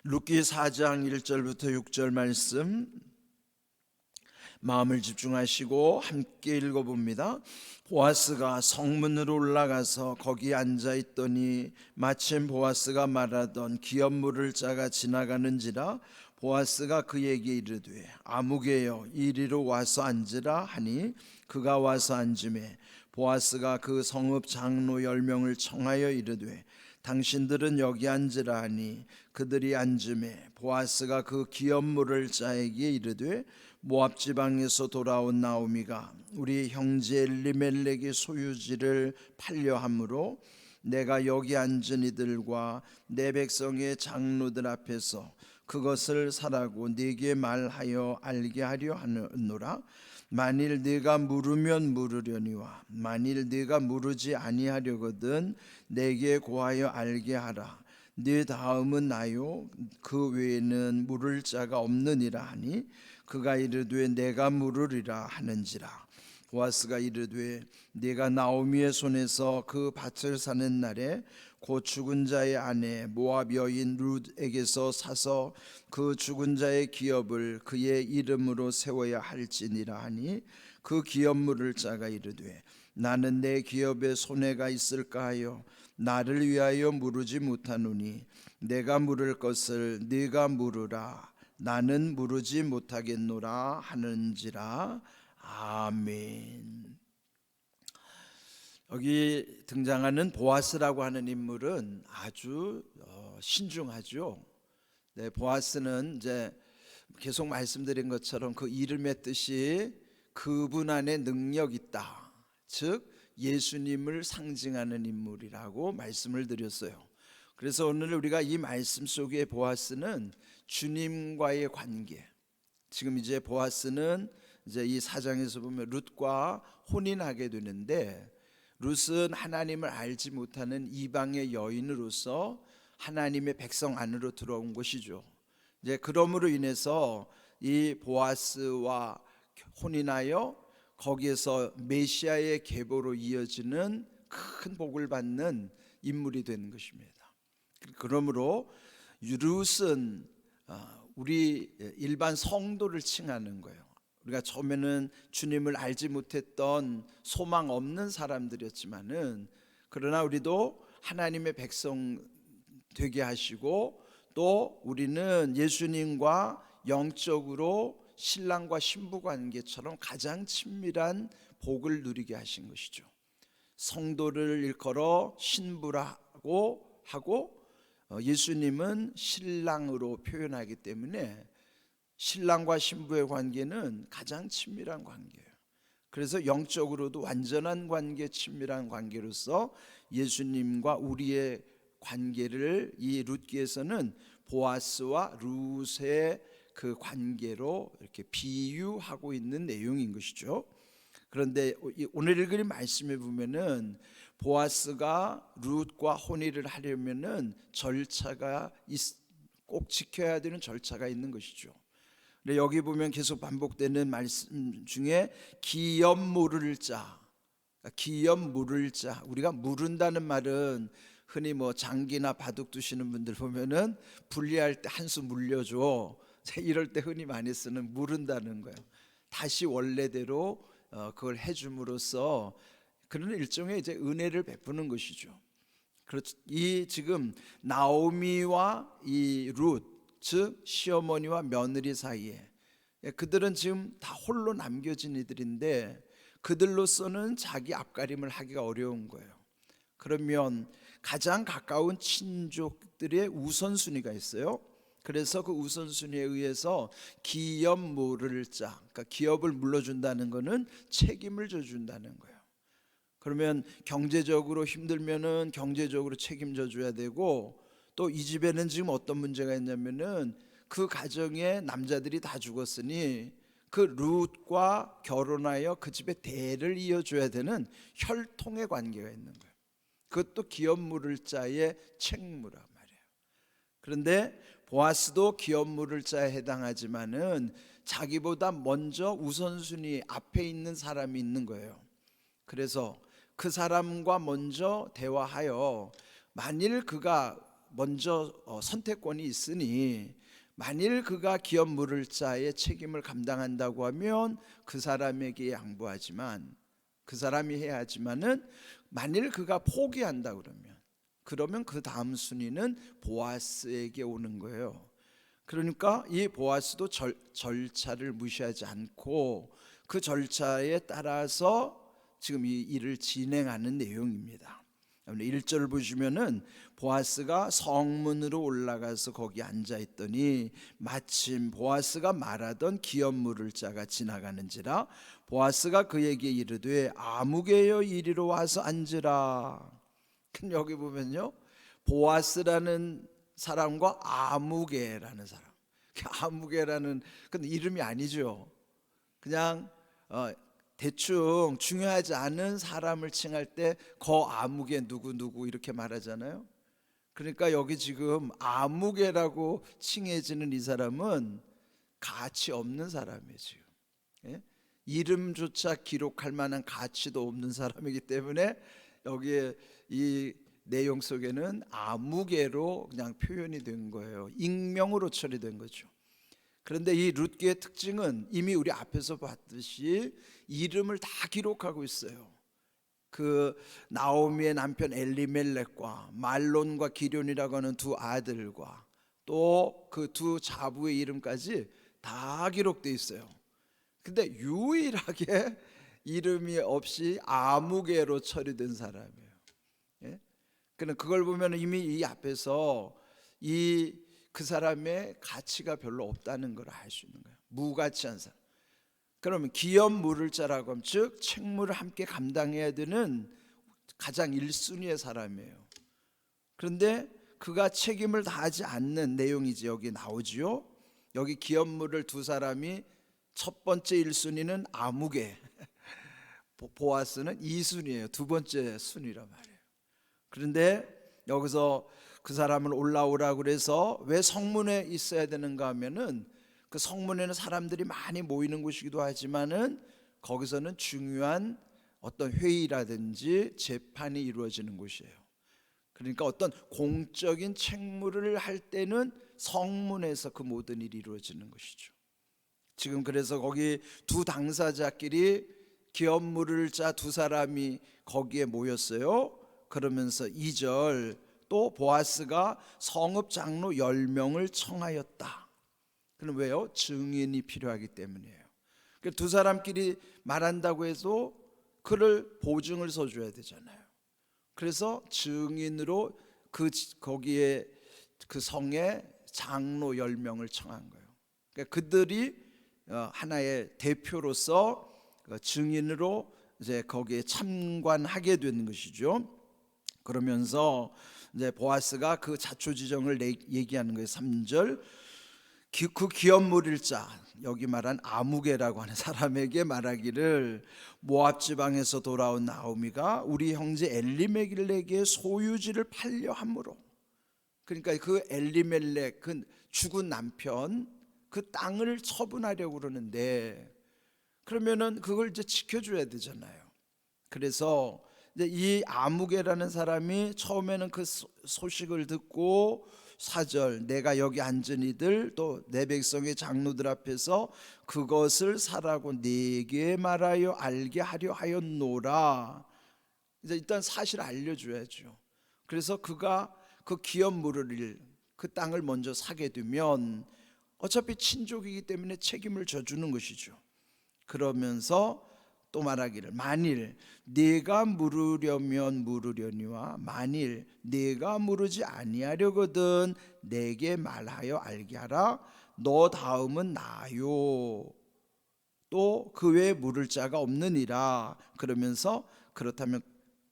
룻기 4장 1절부터 6절 말씀 마음을 집중하시고 함께 읽어봅니다. 보아스가 성문으로 올라가서 거기 앉아있더니 마침 보아스가 말하던 기업 물을 자가 지나가는지라. 보아스가 그에게 이르되 아무개여 이리로 와서 앉으라 하니 그가 와서 앉으매 보아스가 그 성읍 장로 10명을 청하여 이르되 당신들은 여기 앉으라 하니 그들이 앉으매 보아스가 그 기업 물을 자에게 이르되 모압 지방에서 돌아온 나오미가 우리 형제 엘리멜렉의 소유지를 팔려 함으로 내가 여기 앉은 이들과 내 백성의 장로들 앞에서 그것을 사라고 네게 말하여 알게 하려 하노라. 만일 네가 물으면 물으려니와 만일 네가 물으지 아니하려거든 내게 고하여 알게 하라. 네 다음은 나요 그 외에는 물을 자가 없느니라 하니 그가 이르되 내가 물으리라 하는지라. 보아스가 이르되 네가 나오미의 손에서 그 밭을 사는 날에 곧 죽은 자의 아내 모압 여인 룻에게서 사서 그 죽은 자의 기업을 그의 이름으로 세워야 할지니라 하니 그 기업 물을 자가 이르되 나는 내 기업에 손해가 있을까 하여 나를 위하여 물으지 못하노니 내가 물을 것을 네가 물으라. 나는 물으지 못하겠노라 하는지라. 아멘. 여기 등장하는 보아스라고 하는 인물은 아주 신중하죠. 네, 보아스는 이제 계속 말씀드린 것처럼 그 이름의 뜻이 그분 안에 능력 있다, 즉 예수님을 상징하는 인물이라고 말씀을 드렸어요. 그래서 오늘 우리가 이 말씀 속에 보아스는 주님과의 관계, 지금 이제 보아스는 이제 이 사장에서 보면 룻과 혼인하게 되는데, 룻은 하나님을 알지 못하는 이방의 여인으로서 하나님의 백성 안으로 들어온 것이죠. 이제 그러므로 인해서 이 보아스와 혼인하여 거기에서 메시아의 계보로 이어지는 큰 복을 받는 인물이 되는 것입니다. 그러므로 룻은 우리 일반 성도를 칭하는 거예요. 우리가 처음에는 주님을 알지 못했던 소망 없는 사람들이었지만은, 그러나 우리도 하나님의 백성 되게 하시고 또 우리는 예수님과 영적으로 신랑과 신부 관계처럼 가장 친밀한 복을 누리게 하신 것이죠. 성도를 일컬어 신부라고 하고 예수님은 신랑으로 표현하기 때문에 신랑과 신부의 관계는 가장 친밀한 관계예요. 그래서 영적으로도 완전한 관계, 친밀한 관계로서 예수님과 우리의 관계를 이 룻기에서는 보아스와 룻의 그 관계로 이렇게 비유하고 있는 내용인 것이죠. 그런데 오늘 읽은 말씀에 보면은 보아스가 룻과 혼인을 하려면은 절차가 꼭 지켜야 되는 절차가 있는 것이죠. 근데 여기 보면 계속 반복되는 말씀 중에 기업 물을 자, 기업 물을 자, 우리가 물은다는 말은 흔히 뭐 장기나 바둑 두시는 분들 보면은 분리할 때 한 수 물려줘, 이럴 때 흔히 많이 쓰는 물은다는 거예요. 다시 원래대로 그걸 해줌으로써 그런 일종의 이제 은혜를 베푸는 것이죠. 그렇죠. 이 지금 나오미와 이 룻, 즉 시어머니와 며느리 사이에, 그들은 지금 다 홀로 남겨진 이들인데 그들로서는 자기 앞가림을 하기가 어려운 거예요. 그러면 가장 가까운 친족들의 우선순위가 있어요. 그래서 그 우선순위에 의해서 기업 물을 자, 그러니까 기업을 물러준다는 것은 책임을 져준다는 거예요. 그러면 경제적으로 힘들면은 경제적으로 책임져 줘야 되고, 또 이 집에는 지금 어떤 문제가 있냐면은 그 가정에 남자들이 다 죽었으니 그 룻과 결혼하여 그 집의 대를 이어줘야 되는 혈통의 관계가 있는 거예요. 그것도 기업 물을 자의 책무란 말이에요. 그런데 보아스도 기업 물을 자에 해당하지만은 자기보다 먼저 우선순위 앞에 있는 사람이 있는 거예요. 그래서 그 사람과 먼저 대화하여 만일 그가 먼저 선택권이 있으니 만일 그가 기업 물을 자의 책임을 감당한다고 하면 그 사람에게 양보하지만 그 사람이 해야 하지만은 만일 그가 포기한다 그러면 그 다음 순위는 보아스에게 오는 거예요. 그러니까 이 보아스도 절차를 무시하지 않고 그 절차에 따라서 지금 이 일을 진행하는 내용입니다. 1절을 보시면은 보아스가 성문으로 올라가서 거기 앉아 있더니 마침 보아스가 말하던 기업 물을 자가 지나가는지라 보아스가 그에게 이르되 아무개여 이리로 와서 앉으라. 근데 여기 보면요, 보아스라는 사람과 아무개라는 사람, 아무개라는 그 이름이 아니죠. 그냥 대충 중요하지 않은 사람을 칭할 때 거 아무개 누구 이렇게 말하잖아요. 그러니까 여기 지금 아무개라고 칭해지는 이 사람은 가치 없는 사람이에요 지금. 예? 이름조차 기록할 만한 가치도 없는 사람이기 때문에 여기에 이 내용 속에는 아무개로 그냥 표현이 된 거예요. 익명으로 처리된 거죠. 그런데 이 룻기의 특징은 이미 우리 앞에서 봤듯이 이름을 다 기록하고 있어요. 그 나오미의 남편 엘리멜렉과 말론과 기럐이라고 하는 두 아들과 또 그 두 자부의 이름까지 다 기록되어 있어요. 근데 유일하게 이름이 없이 아무개로 처리된 사람이에요. 예? 그걸 보면 이미 이 앞에서 그 사람의 가치가 별로 없다는 걸 알 수 있는 거예요. 무가치한 사람. 그러면 기업 물을 자라고 하면 즉 책무를 함께 감당해야 되는 가장 1순위의 사람이에요. 그런데 그가 책임을 다하지 않는 내용이지 여기 나오지요. 여기 기업 물을 두 사람이 첫 번째 1순위는 아무개, 보아스는 2순위예요. 두 번째 순위란 말이에요. 그런데 여기서 그 사람을 올라오라고 그래서 왜 성문에 있어야 되는가 하면은 그 성문에는 사람들이 많이 모이는 곳이기도 하지만은 거기서는 중요한 어떤 회의라든지 재판이 이루어지는 곳이에요. 그러니까 어떤 공적인 책무를 할 때는 성문에서 그 모든 일이 이루어지는 것이죠. 지금 그래서 거기 두 당사자끼리 기업 물을 자 두 사람이 거기에 모였어요. 그러면서 2절 또 보아스가 성읍 장로 10명을 청하였다. 그럼 왜요? 증인이 필요하기 때문이에요. 두 사람끼리 말한다고 해도 그를 보증을 서줘야 되잖아요. 그래서 증인으로 거기에 그 성에 장로 10명을 청한 거예요. 그러니까 그들이 하나의 대표로서 증인으로 이제 거기에 참관하게 되는 것이죠. 그러면서 이제 보아스가 그 자초지정을 얘기하는 거예요. 3절 그 기업 물을 자 여기 말한 아무개라고 하는 사람에게 말하기를 모압 지방에서 돌아온 나오미가 우리 형제 엘리멜렉의 소유지를 팔려 함으로, 그러니까 그 엘리멜렉 그 죽은 남편 그 땅을 처분하려고 그러는데 그러면은 그걸 이제 지켜줘야 되잖아요. 그래서 이제 이 아무개라는 사람이 처음에는 그 소식을 듣고 4절 내가 여기 앉은 이들 또 내 백성의 장로들 앞에서 그것을 사라고 네게 말하여 알게 하려 하였노라. 이제 일단 사실을 알려줘야죠. 그래서 그가 그 기업 물을 그 땅을 먼저 사게 되면 어차피 친족이기 때문에 책임을 져주는 것이죠. 그러면서 또 말하기를 만일 네가 물으려면 물으려니와 만일 네가 물으지 아니하려거든 내게 말하여 알게 하라. 너 다음은 나요. 또 그 외에 물을 자가 없느니라. 그러면서 그렇다면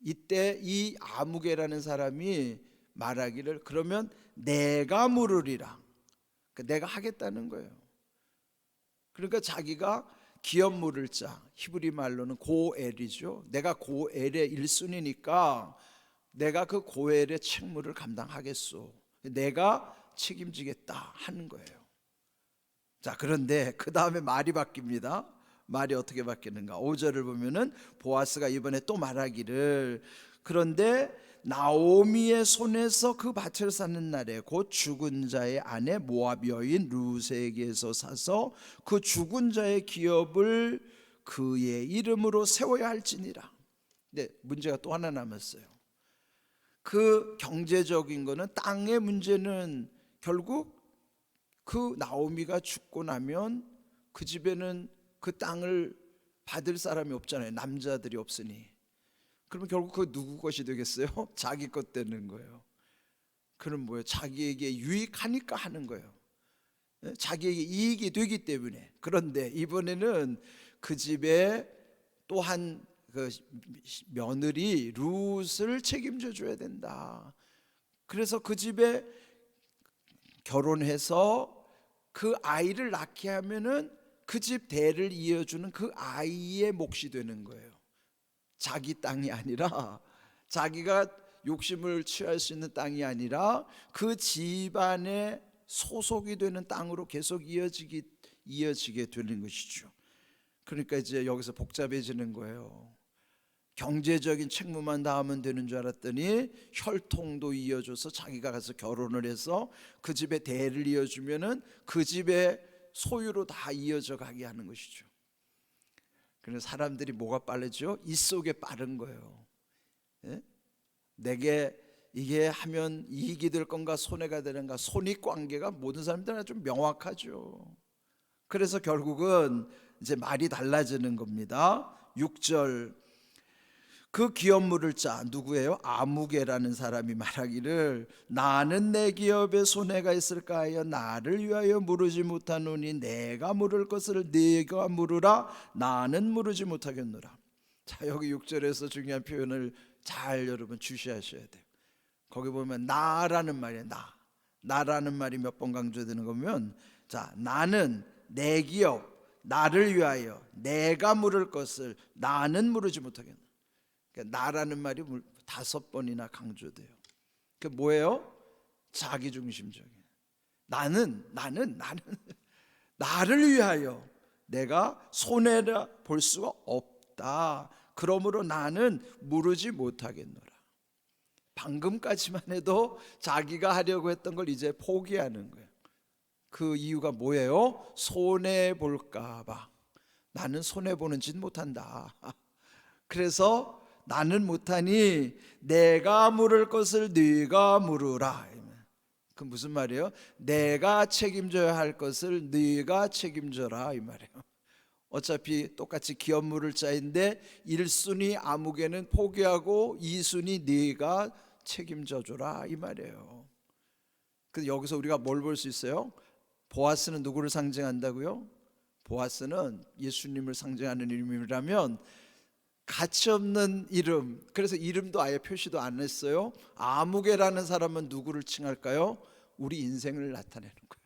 이때 이 아무개라는 사람이 말하기를 그러면 내가 물으리라. 내가 하겠다는 거예요. 그러니까 자기가 기업 물을 자, 히브리 말로는 고엘이죠. 내가 고엘의 1순위니까 내가 그 고엘의 책무를 감당하겠소. 내가 책임지겠다 하는 거예요. 자, 그런데 그 다음에 말이 바뀝니다. 말이 어떻게 바뀌는가? 5절을 보면은 보아스가 이번에 또 말하기를 그런데 나오미의 손에서 그 밭을 사는 날에 곧 죽은 자의 아내 모압 여인 룻에게서 사서 그 죽은 자의 기업을 그의 이름으로 세워야 할지니라. 근데 문제가 또 하나 남았어요. 그 경제적인 거는, 땅의 문제는 결국 그 나오미가 죽고 나면 그 집에는 그 땅을 받을 사람이 없잖아요. 남자들이 없으니. 그러면 결국 그 누구 것이 되겠어요? 자기 것 되는 거예요. 그럼 뭐예요? 자기에게 유익하니까 하는 거예요. 자기에게 이익이 되기 때문에. 그런데 이번에는 그 집에 또한 그 며느리 룻을 책임져 줘야 된다. 그래서 그 집에 결혼해서 그 아이를 낳게 하면은 그 집 대를 이어주는 그 아이의 몫이 되는 거예요. 자기 땅이 아니라, 자기가 욕심을 취할 수 있는 땅이 아니라 그 집안의 소속이 되는 땅으로 계속 이어지게 되는 것이죠. 그러니까 이제 여기서 복잡해지는 거예요. 경제적인 책무만 다하면 되는 줄 알았더니 혈통도 이어줘서 자기가 가서 결혼을 해서 그 집의 대를 이어주면은 그 집의 소유로 다 이어져 가게 하는 것이죠. 그래서 사람들이 뭐가 빠르죠? 이 속에 빠른 거예요. 예? 내게 이게 하면 이익이 될 건가 손해가 되는가, 손익관계가 모든 사람들은 좀 명확하죠. 그래서 결국은 이제 말이 달라지는 겁니다. 6절, 그 기업 물을 자 누구예요? 아무개라는 사람이 말하기를 나는 내 기업에 손해가 있을까 하여 나를 위하여 물으지 못하노니 내가 물을 것을 네가 물으라 나는 물으지 못하겠노라. 자, 여기 6절에서 중요한 표현을 잘 여러분 주시하셔야 돼요. 거기 보면 나라는 말이에요. 나라는 말이 몇 번 강조되는 거면, 자, 나는 내 기업 나를 위하여 내가 물을 것을 나는 물으지 못하겠노라. 나라는 말이 5번이나 강조돼요. 그 뭐예요? 자기중심적인. 나는 나를 위하여 내가 손해라 볼 수가 없다. 그러므로 나는 물으지 못하겠노라. 방금까지만 해도 자기가 하려고 했던 걸 이제 포기하는 거예요. 그 이유가 뭐예요? 손해 볼까 봐. 나는 손해 보는 짓 못한다. 그래서 나는 못하니 내가 물을 것을 네가 물으라. 그 무슨 말이에요? 내가 책임져야 할 것을 네가 책임져라 이 말이에요. 어차피 똑같이 기업 물을 자인데 1순위 아무개는 포기하고 2순위 네가 책임져 줘라 이 말이에요. 그래서 여기서 우리가 뭘 볼 수 있어요? 보아스는 누구를 상징한다고요? 보아스는 예수님을 상징하는 이름이라면 가치 없는 이름, 그래서 이름도 아예 표시도 안 했어요. 아무개라는 사람은 누구를 칭할까요? 우리 인생을 나타내는 거예요.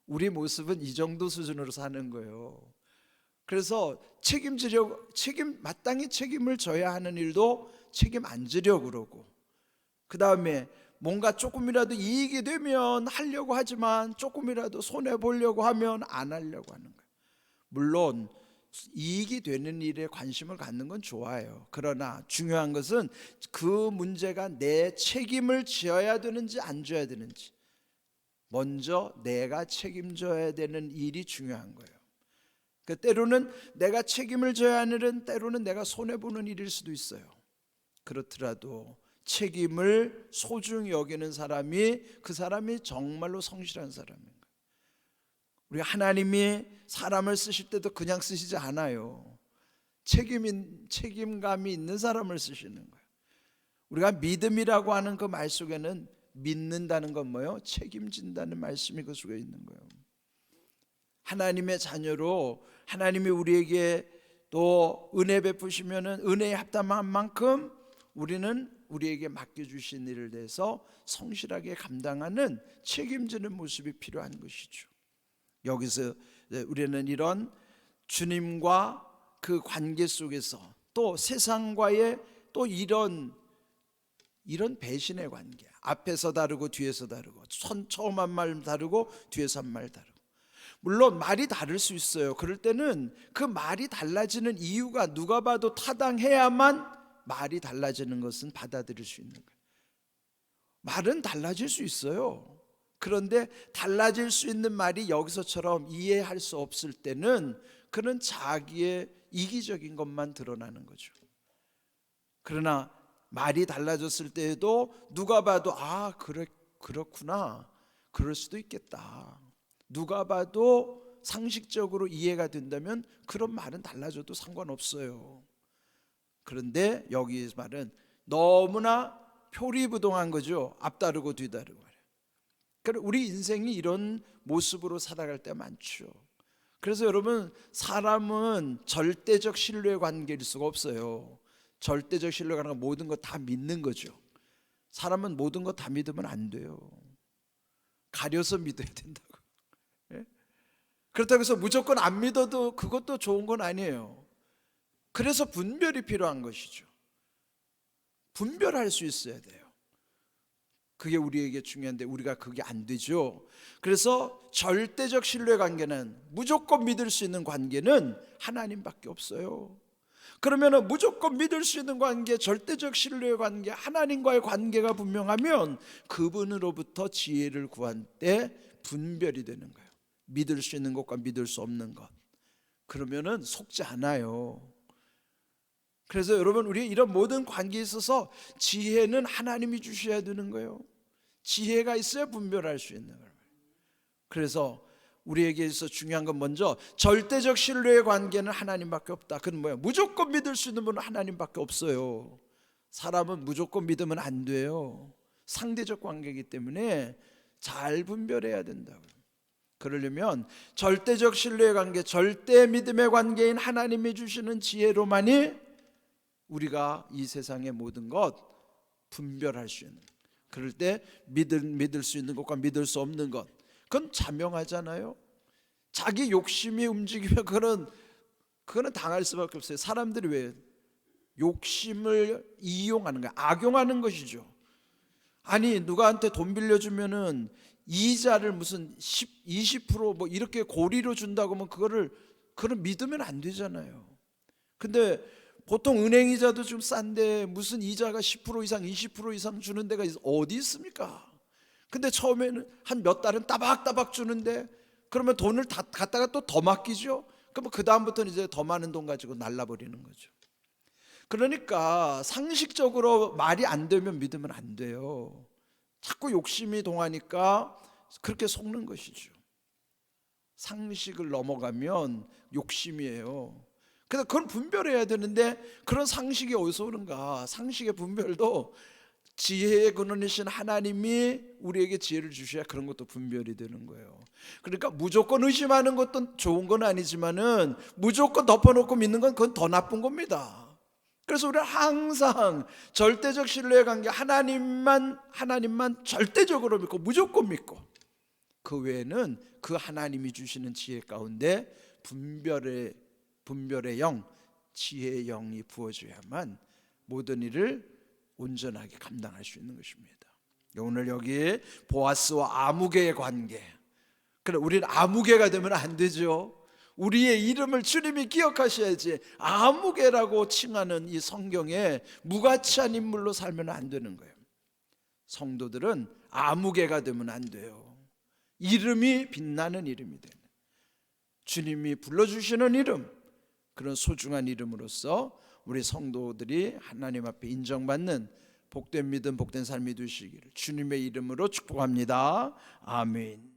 우리 모습은 이 정도 수준으로 사는 거예요. 그래서 마땅히 책임을 져야 하는 일도 책임 안 지려고 그러고, 그 다음에 뭔가 조금이라도 이익이 되면 하려고 하지만 조금이라도 손해 보려고 하면 안 하려고 하는 거예요. 물론 이익이 되는 일에 관심을 갖는 건 좋아요. 그러나 중요한 것은 그 문제가 내 책임을 지어야 되는지 안 져야 되는지, 먼저 내가 책임져야 되는 일이 중요한 거예요. 때로는 내가 책임을 져야 하는 일은 때로는 내가 손해보는 일일 수도 있어요. 그렇더라도 책임을 소중히 여기는 사람이, 그 사람이 정말로 성실한 사람인 거예요. 우리 하나님이 사람을 쓰실 때도 그냥 쓰시지 않아요. 책임감이 있는 사람을 쓰시는 거예요. 우리가 믿음이라고 하는 그 말 속에는 믿는다는 건 뭐예요? 책임진다는 말씀이 그 속에 있는 거예요. 하나님의 자녀로 하나님이 우리에게 또 은혜 베푸시면은 은혜에 합당한 만큼 우리는 우리에게 맡겨주신 일을 대해서 성실하게 감당하는 책임지는 모습이 필요한 것이죠. 여기서 우리는 이런 주님과 그 관계 속에서 또 세상과의 또 이런 배신의 관계, 앞에서 다르고 뒤에서 다르고, 처음 한 말 다르고 뒤에서 한 말 다르고, 물론 말이 다를 수 있어요. 그럴 때는 그 말이 달라지는 이유가 누가 봐도 타당해야만 말이 달라지는 것은 받아들일 수 있는 거예요. 말은 달라질 수 있어요. 그런데 달라질 수 있는 말이 여기서처럼 이해할 수 없을 때는 그는 자기의 이기적인 것만 드러나는 거죠. 그러나 말이 달라졌을 때에도 누가 봐도 그렇구나, 그럴 수도 있겠다, 누가 봐도 상식적으로 이해가 된다면 그런 말은 달라져도 상관없어요. 그런데 여기 말은 너무나 표리부동한 거죠. 앞다르고 뒤다르고. 그러니까 우리 인생이 이런 모습으로 살아갈 때 많죠. 그래서 여러분, 사람은 절대적 신뢰 관계일 수가 없어요. 절대적 신뢰가 아니라 모든 거 다 믿는 거죠. 사람은 모든 거 다 믿으면 안 돼요. 가려서 믿어야 된다고. 예? 그렇다고 해서 무조건 안 믿어도 그것도 좋은 건 아니에요. 그래서 분별이 필요한 것이죠. 분별할 수 있어야 돼요. 그게 우리에게 중요한데 우리가 그게 안 되죠. 그래서 절대적 신뢰 관계는, 무조건 믿을 수 있는 관계는 하나님밖에 없어요. 그러면 무조건 믿을 수 있는 관계, 절대적 신뢰 관계, 하나님과의 관계가 분명하면 그분으로부터 지혜를 구할 때 분별이 되는 거예요. 믿을 수 있는 것과 믿을 수 없는 것. 그러면은 속지 않아요. 그래서 여러분, 우리 이런 모든 관계에 있어서 지혜는 하나님이 주셔야 되는 거예요. 지혜가 있어야 분별할 수 있는 거예요. 그래서 우리에게 있어 중요한 건 먼저 절대적 신뢰의 관계는 하나님밖에 없다. 그건 뭐예요? 무조건 믿을 수 있는 분은 하나님밖에 없어요. 사람은 무조건 믿으면 안 돼요. 상대적 관계이기 때문에 잘 분별해야 된다고요. 그러려면 절대적 신뢰의 관계, 절대 믿음의 관계인 하나님이 주시는 지혜로만이 우리가 이 세상의 모든 것 분별할 수 있는, 그럴 때 믿을 수 있는 것과 믿을 수 없는 것, 그건 자명하잖아요. 자기 욕심이 움직이면 그거는 당할 수밖에 없어요. 사람들이 왜 욕심을 이용하는 거야? 악용하는 것이죠. 아니, 누구한테 돈 빌려주면은 이자를 무슨 20% 이렇게 고리로 준다고 하면 그걸 믿으면 안 되잖아요. 근데 보통 은행 이자도 좀 싼데 무슨 이자가 10% 이상 20% 이상 주는 데가 어디 있습니까? 근데 처음에는 한 몇 달은 따박따박 주는데 그러면 돈을 다 갖다가 또 더 맡기죠. 그럼 그 다음부터는 이제 더 많은 돈 가지고 날라버리는 거죠. 그러니까 상식적으로 말이 안 되면 믿으면 안 돼요. 자꾸 욕심이 동하니까 그렇게 속는 것이죠. 상식을 넘어가면 욕심이에요. 그래서 그건 분별해야 되는데 그런 상식이 어디서 오는가? 상식의 분별도 지혜의 근원이신 하나님이 우리에게 지혜를 주셔야 그런 것도 분별이 되는 거예요. 그러니까 무조건 의심하는 것도 좋은 건 아니지만은 무조건 덮어놓고 믿는 건 그건 더 나쁜 겁니다. 그래서 우리는 항상 절대적 신뢰의 관계, 하나님만 절대적으로 믿고 무조건 믿고, 그 외에는 그 하나님이 주시는 지혜 가운데 분별의 영, 지혜의 영이 부어져야만 모든 일을 온전하게 감당할 수 있는 것입니다. 오늘 여기 보아스와 아무개의 관계, 그래, 우리는 아무개가 되면 안 되죠. 우리의 이름을 주님이 기억하셔야지. 아무개라고 칭하는 이 성경에 무가치한 인물로 살면 안 되는 거예요. 성도들은 아무개가 되면 안 돼요. 이름이 빛나는 이름이 되는, 주님이 불러주시는 이름, 그런 소중한 이름으로서 우리 성도들이 하나님 앞에 인정받는 복된 믿음, 복된 삶이 되시기를 주님의 이름으로 축복합니다. 아멘.